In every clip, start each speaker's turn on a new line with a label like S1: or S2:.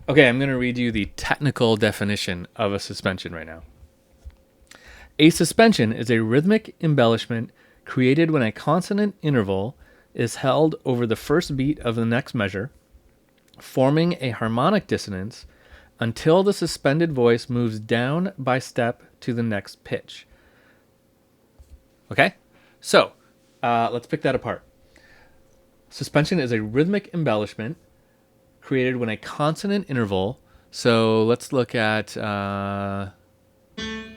S1: Okay, I'm going to read you the technical definition of a suspension right now. A suspension is a rhythmic embellishment created when a consonant interval is held over the first beat of the next measure, forming a harmonic dissonance until the suspended voice moves down by step to the next pitch. Okay? So, let's pick that apart. Suspension is a rhythmic embellishment created when a consonant interval. So let's look at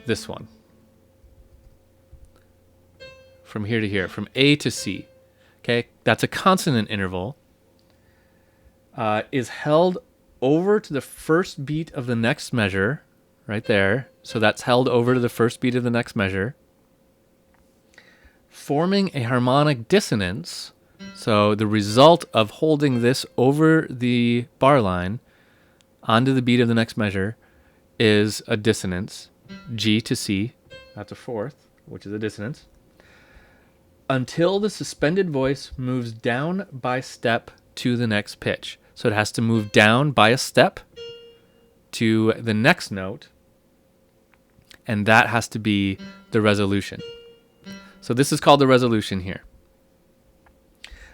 S1: this one. From here to here, from A to C. Okay, that's a consonant interval. Is held over to the first beat of the next measure, right there. So that's held over to the first beat of the next measure, forming a harmonic dissonance. So the result of holding this over the bar line onto the beat of the next measure is a dissonance, G to C. That's a fourth, which is a dissonance. Until the suspended voice moves down by step to the next pitch. So it has to move down by a step to the next note, and that has to be the resolution. So this is called the resolution here.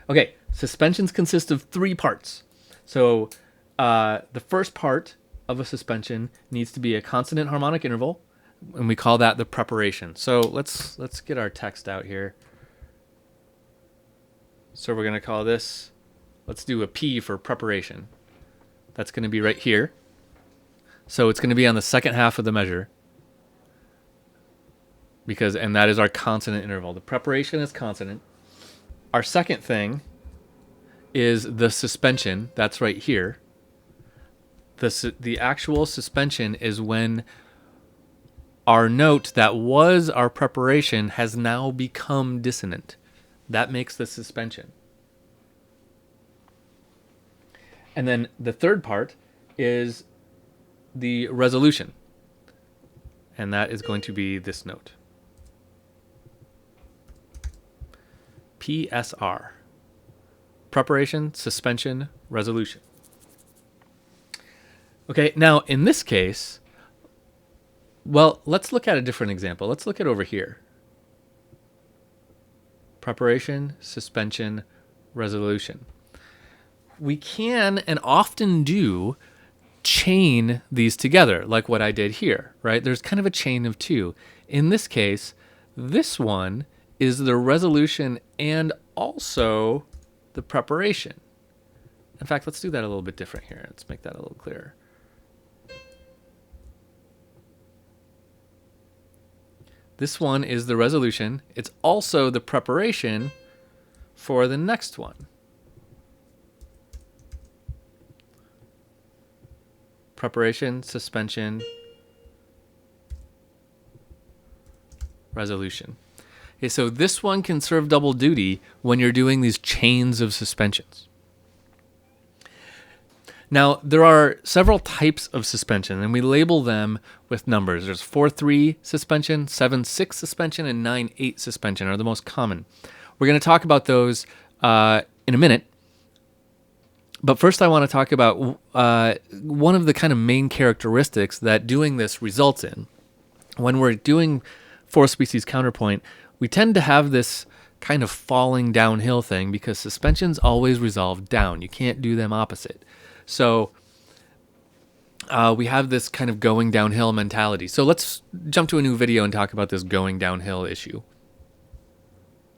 S1: Okay, suspensions consist of three parts. So the first part of a suspension needs to be a consonant harmonic interval, and we call that the preparation. So let's get our text out here. So we're going to call this, let's do a P for preparation. That's going to be right here. So it's going to be on the second half of the measure, and that is our consonant interval. The preparation is consonant. Our second thing is the suspension. That's right here. The actual suspension is when our note that was our preparation has now become dissonant. That makes the suspension. And then the third part is the resolution. And that is going to be this note. PSR. Preparation, suspension, resolution. Okay, now in this case, well, let's look at a different example. Let's look at over here. Preparation, suspension, resolution. We can and often do chain these together, like what I did here, right? There's kind of a chain of two. In this case, this one is the resolution and also the preparation. In fact, let's do that a little bit different here. Let's make that a little clearer. This one is the resolution. It's also the preparation for the next one. Preparation, suspension, resolution. Okay, so this one can serve double duty when you're doing these chains of suspensions. Now, there are several types of suspension, and we label them with numbers. There's 4-3 suspension, 7-6 suspension, and 9-8 suspension are the most common. We're going to talk about those in a minute. But first I want to talk about one of the kind of main characteristics that doing this results in. When we're doing four-species counterpoint, we tend to have this kind of falling downhill thing because suspensions always resolve down. You can't do them opposite. So we have this kind of going downhill mentality. So let's jump to a new video and talk about this going downhill issue.